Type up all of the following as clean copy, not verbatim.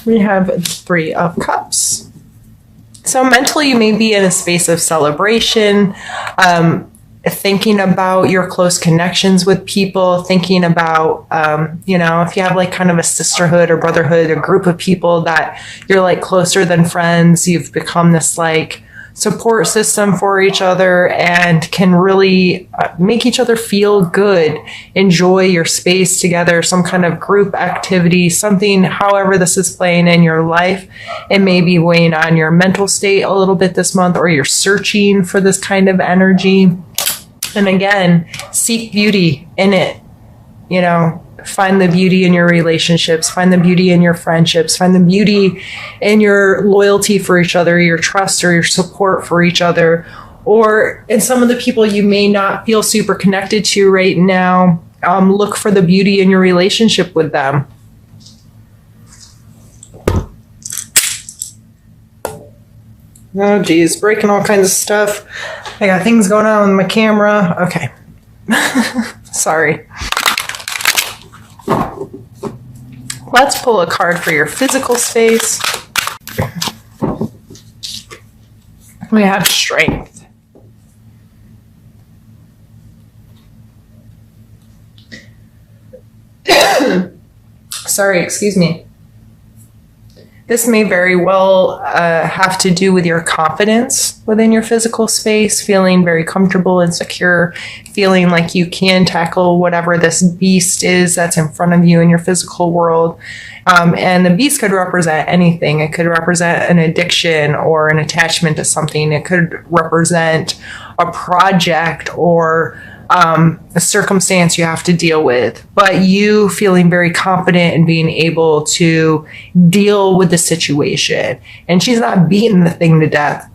We have 3 of Cups. So mentally, you may be in a space of celebration, thinking about your close connections with people, thinking about, if you have like kind of a sisterhood or brotherhood, a group of people that you're like closer than friends, you've become this like support system for each other and can really make each other feel good, enjoy your space together, some kind of group activity, something, however this is playing in your life. It may be weighing on your mental state a little bit this month, or you're searching for this kind of energy. And again, seek beauty in it. Find the beauty in your relationships, find the beauty in your friendships, find the beauty in your loyalty for each other, your trust or your support for each other, or in some of the people you may not feel super connected to right now. Look for the beauty in your relationship with them. Oh, geez, breaking all kinds of stuff. I got things going on with my camera. Okay. Sorry. Let's pull a card for your physical space. We have Strength. Sorry, excuse me. This may very well have to do with your confidence within your physical space, feeling very comfortable and secure, feeling like you can tackle whatever this beast is that's in front of you in your physical world. And the beast could represent anything. It could represent an addiction or an attachment to something. It could represent a project or a circumstance you have to deal with, but you feeling very confident and being able to deal with the situation. And she's not beating the thing to death.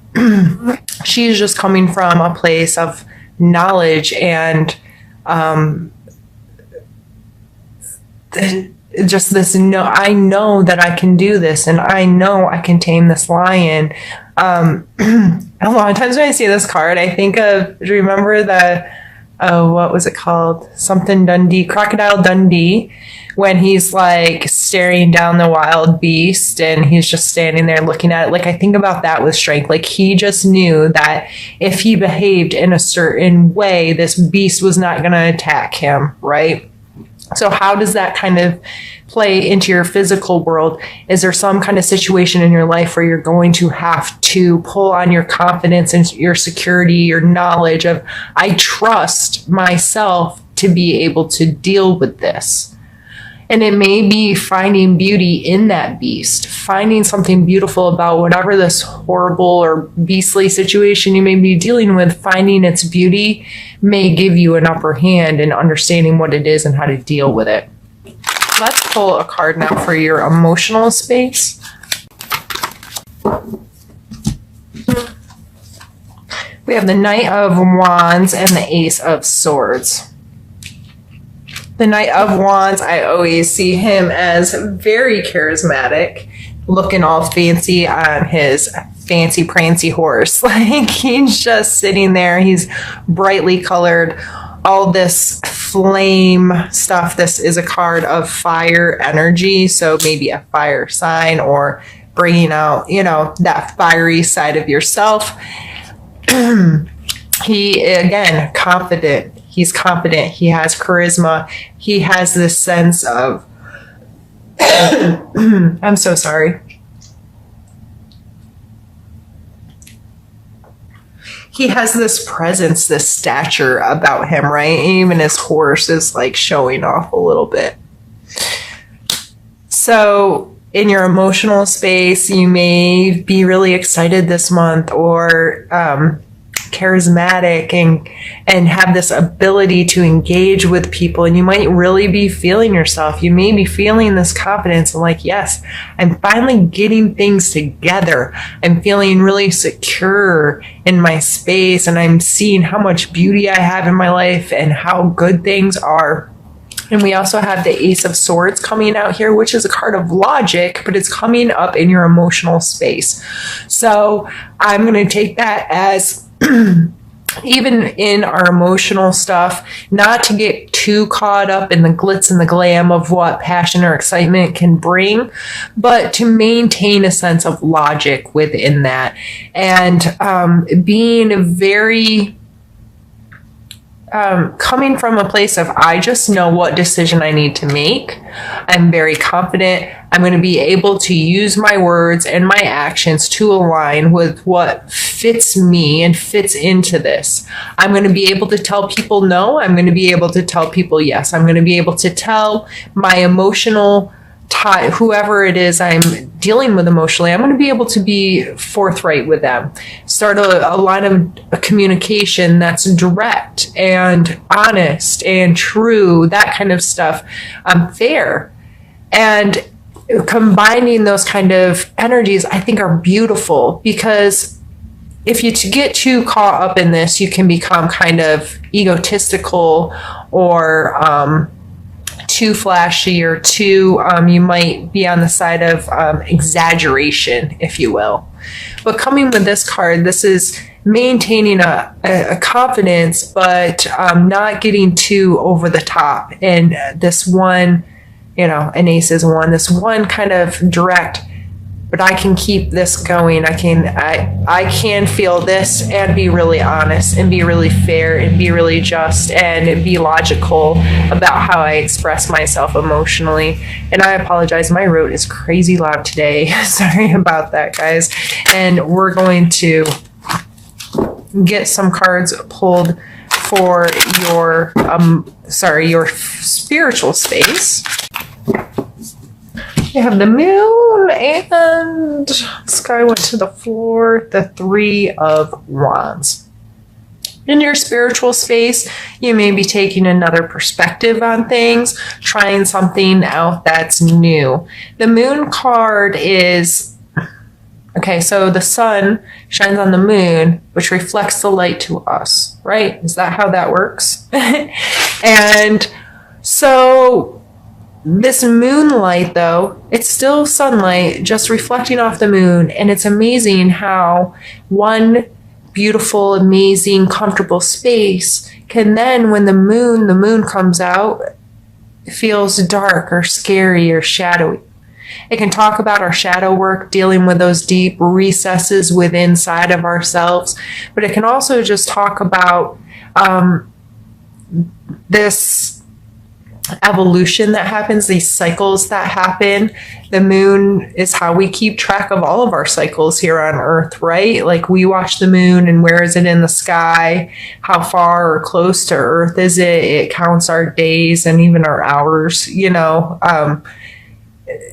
She's just coming from a place of knowledge and just this, I know that I can do this, and I know I can tame this lion. A lot of times when I see this card, I think of, do you remember the what was it called? Something Dundee, Crocodile Dundee, when he's like staring down the wild beast and he's just standing there looking at it. Like, I think about that with Strength. Like, he just knew that if he behaved in a certain way, this beast was not going to attack him, right? So how does that kind of play into your physical world? Is there some kind of situation in your life where you're going to have to pull on your confidence and your security, your knowledge of, I trust myself to be able to deal with this? And it may be finding beauty in that beast, finding something beautiful about whatever this horrible or beastly situation you may be dealing with. Finding its beauty may give you an upper hand in understanding what it is and how to deal with it. Let's pull a card now for your emotional space. We have the Knight of Wands and the Ace of Swords. The Knight of Wands, I always see him as very charismatic, looking all fancy on his fancy prancy horse. Like, he's just sitting there. He's brightly colored. All this flame stuff. This is a card of fire energy. So maybe a fire sign, or bringing out, that fiery side of yourself. He, again, confident. He's confident. He has charisma. He has this sense of, I'm so sorry. He has this presence, this stature about him, right? Even his horse is like showing off a little bit. So in your emotional space, you may be really excited this month, or charismatic and have this ability to engage with people, and you might really be feeling yourself. You may be feeling this confidence and like, yes, I'm finally getting things together. I'm feeling really secure in my space, and I'm seeing how much beauty I have in my life and how good things are. And we also have the Ace of Swords coming out here, which is a card of logic, but it's coming up in your emotional space. So I'm going to take that as even in our emotional stuff, not to get too caught up in the glitz and the glam of what passion or excitement can bring, but to maintain a sense of logic within that. And being very coming from a place of, I just know what decision I need to make. I'm very confident. I'm going to be able to use my words and my actions to align with what fits me and fits into this. I'm going to be able to tell people no. I'm going to be able to tell people yes. I'm going to be able to tell my emotional whoever it is I'm dealing with emotionally, I'm going to be able to be forthright with them. Start a line of communication that's direct and honest and true, that kind of stuff, fair. And combining those kind of energies, I think, are beautiful, because if you get too caught up in this, you can become kind of egotistical or too flashy, or too, you might be on the side of exaggeration, if you will. But coming with this card, this is maintaining a confidence, but not getting too over the top. And this one, an ace is one, this one kind of direct, but I can keep this going. I can feel this and be really honest and be really fair and be really just and be logical about how I express myself emotionally. And I apologize, my road is crazy loud today. Sorry about that, guys. And we're going to get some cards pulled for your your spiritual space. You have the moon and sky went to the floor, the Three of Wands. In your spiritual space, you may be taking another perspective on things, trying something out that's new. The moon card is, okay, so the sun shines on the moon, which reflects the light to us, right? Is that how that works? And so this moonlight, though, it's still sunlight just reflecting off the moon. And it's amazing how one beautiful, amazing, comfortable space can then, when the moon comes out, it feels dark or scary or shadowy. It can talk about our shadow work, dealing with those deep recesses within inside of ourselves. But it can also just talk about this evolution that happens, these cycles that happen. The moon is how we keep track of all of our cycles here on Earth, right? Like, we watch the moon and where is it in the sky? How far or close to Earth is it? It counts our days and even our hours,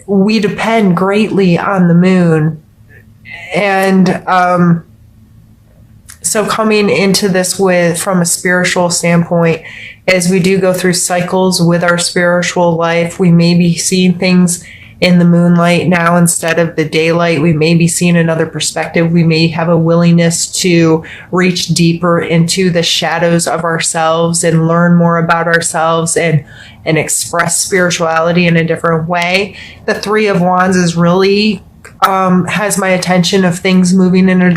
we depend greatly on the moon. And so coming into this from a spiritual standpoint, as we do go through cycles with our spiritual life, we may be seeing things in the moonlight now instead of the daylight. We may be seeing another perspective. We may have a willingness to reach deeper into the shadows of ourselves and learn more about ourselves and express spirituality in a different way. The Three of Wands is really has my attention of things moving in a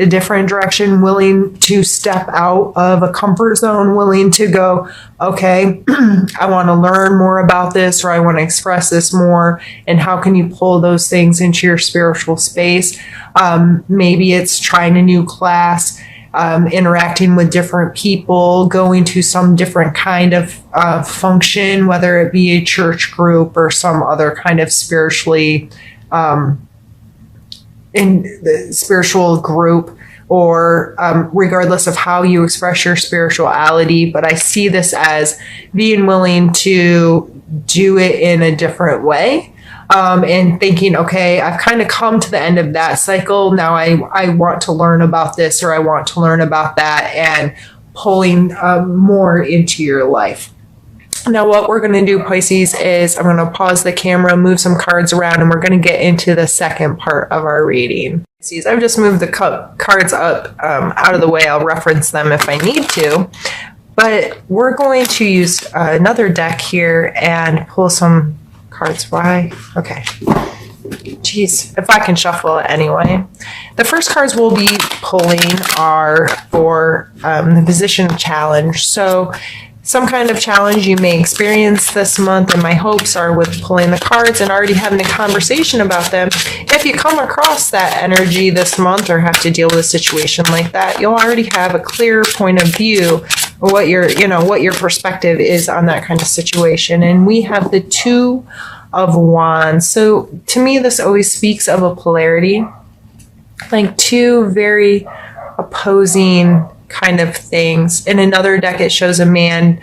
different direction, willing to step out of a comfort zone, willing to go, okay, I want to learn more about this, or I want to express this more. And how can you pull those things into your spiritual space? Maybe it's trying a new class, interacting with different people, going to some different kind of function, whether it be a church group or some other kind of spiritually in the spiritual group, or regardless of how you express your spirituality. But I see this as being willing to do it in a different way, and thinking, okay, I've kind of come to the end of that cycle. Now I want to learn about this, or I want to learn about that, and pulling more into your life. Now, what we're going to do, Pisces, is I'm going to pause the camera, move some cards around, and we're going to get into the second part of our reading. Pisces, I've just moved the cards up out of the way. I'll reference them if I need to. But we're going to use another deck here and pull some cards. Why? Okay. Jeez, if I can shuffle it anyway. The first cards we'll be pulling are for the position of challenge. So some kind of challenge you may experience this month, and my hopes are with pulling the cards and already having a conversation about them. If you come across that energy this month or have to deal with a situation like that, you'll already have a clear point of view what your perspective is on that kind of situation. And we have the Two of Wands. So to me, this always speaks of a polarity, like two very opposing kind of things. In another deck, it shows a man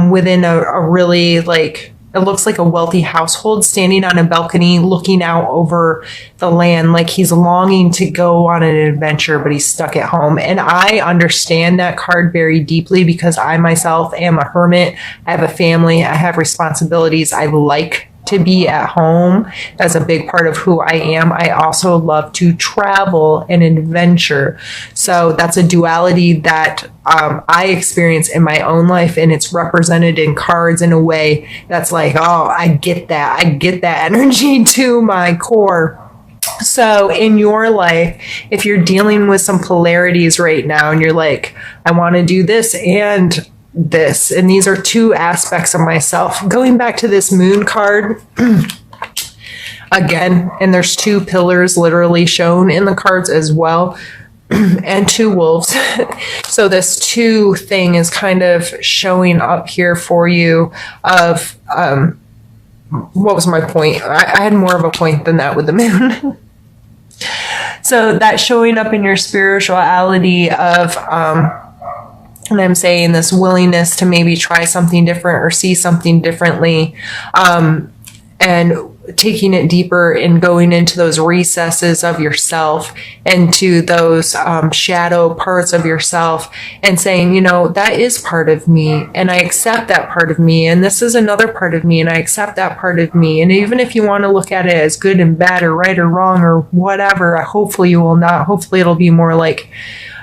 within a really, like, it looks like a wealthy household standing on a balcony looking out over the land, like he's longing to go on an adventure, but he's stuck at home. And I understand that card very deeply because I myself am a hermit. I have a family. I have responsibilities. I like to be at home. That's a big part of who I am. I also love to travel and adventure. So that's a duality that I experience in my own life, and it's represented in cards in a way that's like, oh, I get that. I get that energy to my core. So in your life, if you're dealing with some polarities right now and you're like, I want to do this and this, and these are two aspects of myself. Going back to this Moon card again, and there's two pillars literally shown in the cards as well, and two wolves. So this two thing is kind of showing up here for you of what was my point? I had more of a point than that with the moon. So that showing up in your spirituality of and I'm saying this willingness to maybe try something different or see something differently, and taking it deeper and going into those recesses of yourself, into those shadow parts of yourself, and saying, you know, that is part of me and I accept that part of me, and this is another part of me and I accept that part of me. And even if you want to look at it as good and bad or right or wrong or whatever, hopefully you will not. Hopefully it'll be more like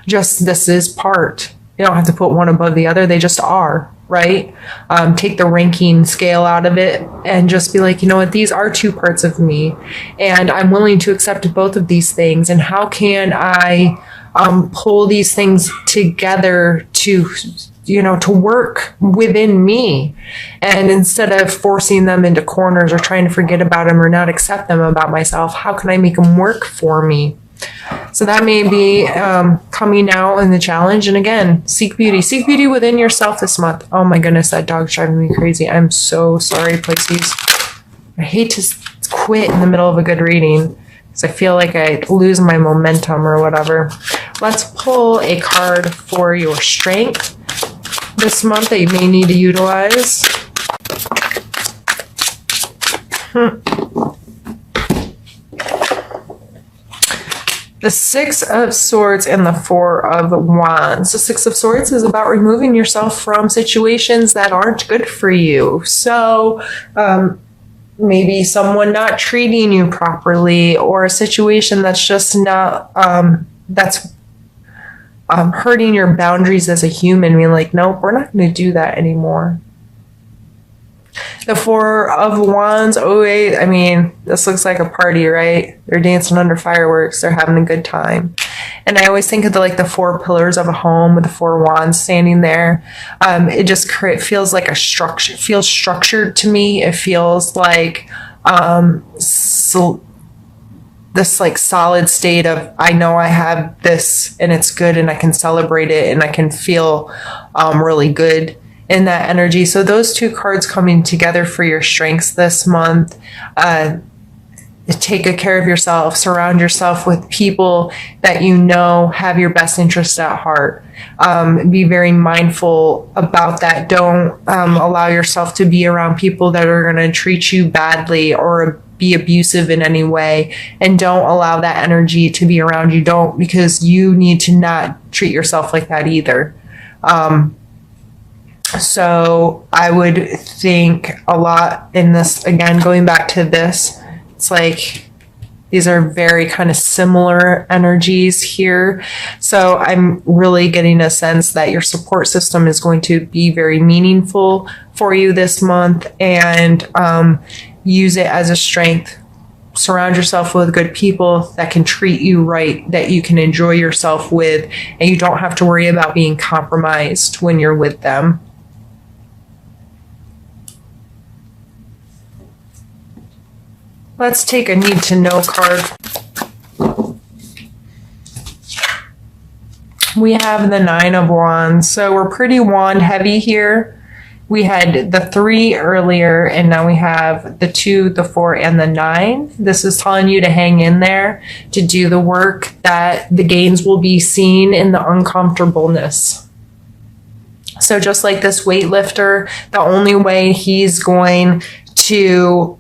just this is part. You don't have to put one above the other. They just are, right? Take the ranking scale out of it and just be like, you know what? These are two parts of me, and I'm willing to accept both of these things. And how can I pull these things together to, you know, to work within me? And instead of forcing them into corners or trying to forget about them or not accept them about myself, how can I make them work for me? So that may be coming out in the challenge. And again, seek beauty within yourself this month. Oh my goodness, that dog's driving me crazy. I'm so sorry, Pisces. I hate to quit in the middle of a good reading because I feel like I lose my momentum or whatever. Let's pull a card for your strength this month that you may need to utilize. The Six of Swords and the Four of Wands. The Six of Swords is about removing yourself from situations that aren't good for you. So maybe someone not treating you properly, or a situation that's just not, that's hurting your boundaries as a human. Being like, nope, we're not going to do that anymore. The Four of Wands, oh wait, I mean, this looks like a party, right? They're dancing under fireworks. They're having a good time. And I always think of the four pillars of a home with the four wands standing there. It just feels like a structure. It feels structured to me. It feels like this like solid state of, I know I have this and it's good and I can celebrate it and I can feel really good in that energy. So those two cards coming together for your strengths this month. Take good care of yourself. Surround yourself with people that you know have your best interests at heart. Be very mindful about that. Don't allow yourself to be around people that are going to treat you badly or be abusive in any way. And don't allow that energy to be around you. Don't, because you need to not treat yourself like that either. So I would think a lot in this, again, going back to this, it's like these are very kind of similar energies here. So I'm really getting a sense that your support system is going to be very meaningful for you this month, and use it as a strength. surround yourself with good people that can treat you right, that you can enjoy yourself with, and you don't have to worry about being compromised when you're with them. Let's take a need to know card. We have the Nine of Wands, so we're pretty wand heavy here. We had the 3 earlier, and now we have the 2, the 4, and the 9. This is telling you to hang in there, to do the work, that the gains will be seen in the uncomfortableness. So just like this weightlifter, the only way he's going to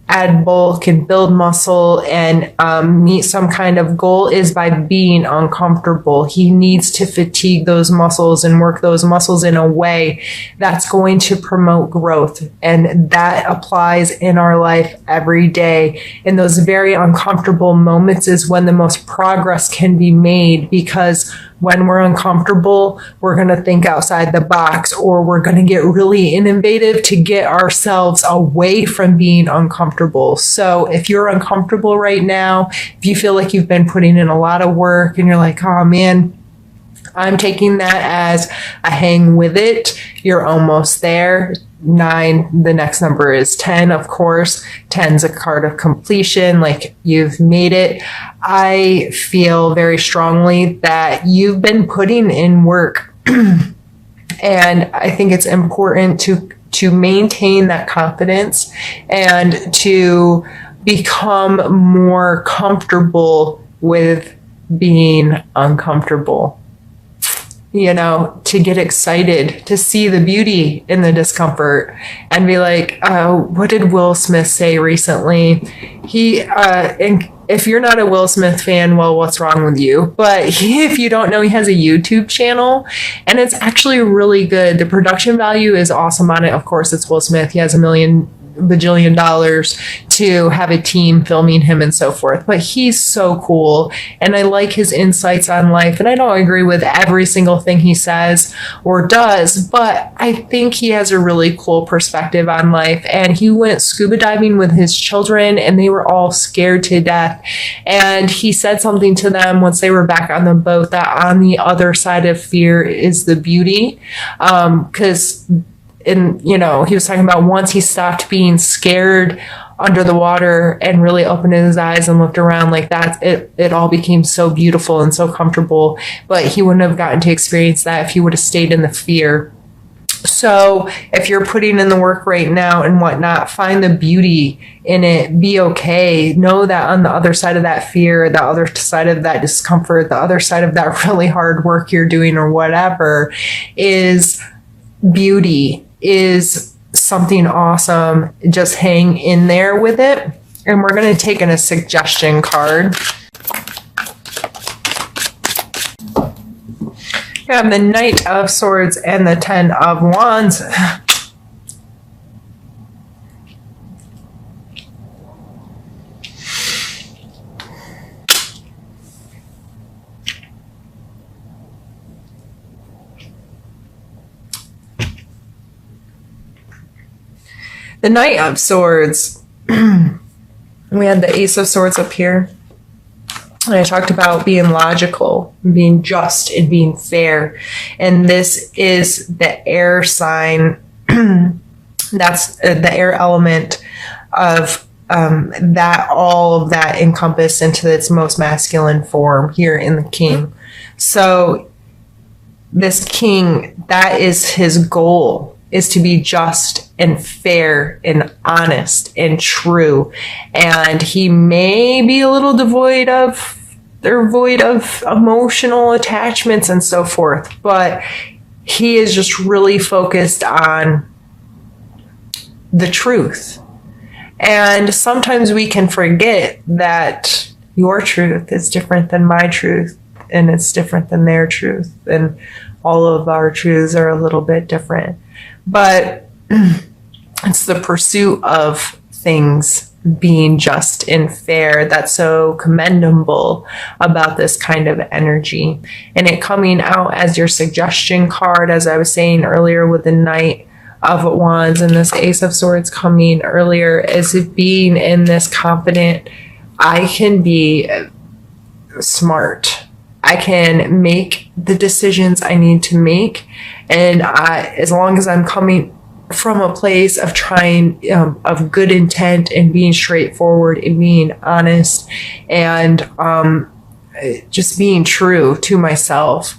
add bulk and build muscle and meet some kind of goal is by being uncomfortable. He needs to fatigue those muscles and work those muscles in a way that's going to promote growth. And that applies in our life every day. In those very uncomfortable moments is when the most progress can be made, because when we're uncomfortable, we're going to think outside the box, or we're going to get really innovative to get ourselves away from being uncomfortable. So if you're uncomfortable right now, if you feel like you've been putting in a lot of work and you're like, oh man, I'm taking that as a hang with it. You're almost there. 9, the next number is 10, of course. 10's a card of completion, like you've made it. I feel very strongly that you've been putting in work. And I think it's important to maintain that confidence and to become more comfortable with being uncomfortable. You know, to get excited, to see the beauty in the discomfort and be like, what did Will Smith say recently? And if you're not a Will Smith fan, well, what's wrong with you? But if you don't know, he has a YouTube channel and it's actually really good. The production value is awesome on it. Of course, it's Will Smith. He has $1 bajillion to have a team filming him and so forth, but he's so cool and I like his insights on life. And I don't agree with every single thing he says or does, but I think he has a really cool perspective on life. And he went scuba diving with his children and they were all scared to death, and he said something to them once they were back on the boat, that on the other side of fear is the beauty. Because you know, he was talking about once he stopped being scared under the water and really opened his eyes and looked around like that, it all became so beautiful and so comfortable. But he wouldn't have gotten to experience that if he would have stayed in the fear. So if you're putting in the work right now and whatnot, find the beauty in it. Be okay. Know that on the other side of that fear, the other side of that discomfort, the other side of that really hard work you're doing or whatever, is beauty, is something awesome. Just hang in there with it. And we're going to take in a suggestion card. You have the Knight of Swords and the 10 of Wands. The Knight of Swords. We had the Ace of Swords up here. And I talked about being logical, being just, and being fair. And this is the air sign. That's the air element of that, all of that encompassed into its most masculine form here in the King. So this King, that is his goal, is to be just and fair and honest and true. And he may be a little void of emotional attachments and so forth, but he is just really focused on the truth. And sometimes we can forget that your truth is different than my truth, and it's different than their truth, and all of our truths are a little bit different. But it's the pursuit of things being just and fair that's so commendable about this kind of energy. And it coming out as your suggestion card, as I was saying earlier with the Knight of Wands and this Ace of Swords coming earlier is being in this confident, I can be smart. I can make the decisions I need to make. And as long as I'm coming from a place of trying, of good intent and being straightforward and being honest and just being true to myself,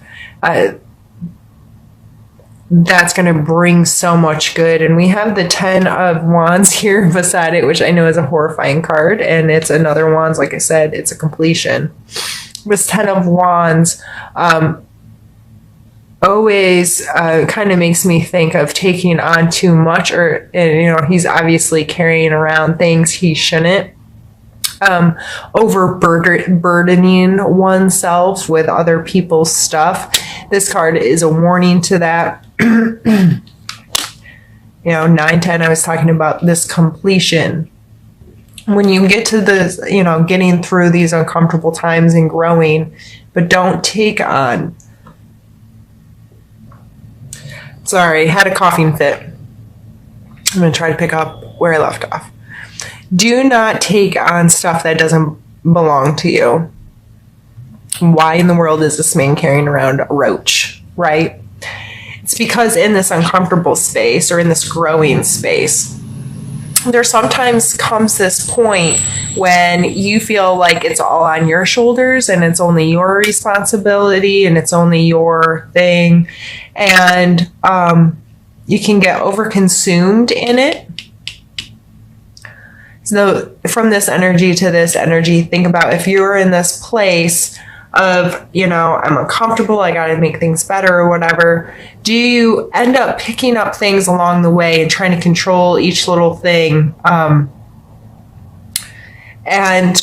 that's going to bring so much good. And we have the 10 of Wands here beside it, which I know is a horrifying card. And it's another Wands. Like I said, it's a completion. This 10 of Wands always kind of makes me think of taking on too much, or, you know, he's obviously carrying around things he shouldn't. Overburdening oneself with other people's stuff. This card is a warning to that. You know, 9-10, I was talking about this completion. When you get to this, you know, getting through these uncomfortable times and growing, but don't take on. Sorry, had a coughing fit. I'm going to try to pick up where I left off. Do not take on stuff that doesn't belong to you. Why in the world is this man carrying around a roach, right? It's because in this uncomfortable space or in this growing space, there sometimes comes this point when you feel like it's all on your shoulders and it's only your responsibility and it's only your thing. And you can get overconsumed in it. So from this energy to this energy, think about if you're in this place of, you know, I'm uncomfortable, I got to make things better or whatever. Do you end up picking up things along the way and trying to control each little thing? And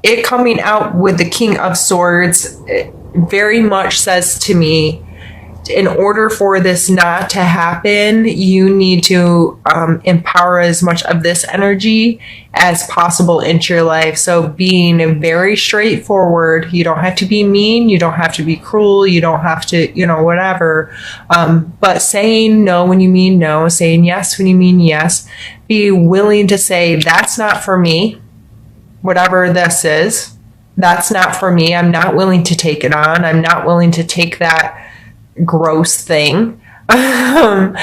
it coming out with the King of Swords, it very much says to me, in order for this not to happen, you need to empower as much of this energy as possible into your life. So being very straightforward, you don't have to be mean, you don't have to be cruel, you don't have to, you know, whatever. But saying no when you mean no, saying yes when you mean yes, be willing to say, that's not for me, whatever this is, that's not for me. I'm not willing to take it on. I'm not willing to take that gross thing. I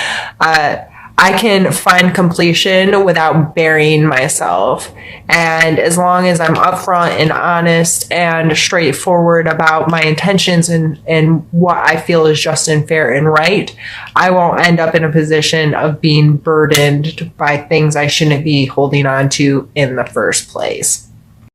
can find completion without burying myself. And as long as I'm upfront and honest and straightforward about my intentions and what I feel is just and fair and right, I won't end up in a position of being burdened by things I shouldn't be holding on to in the first place.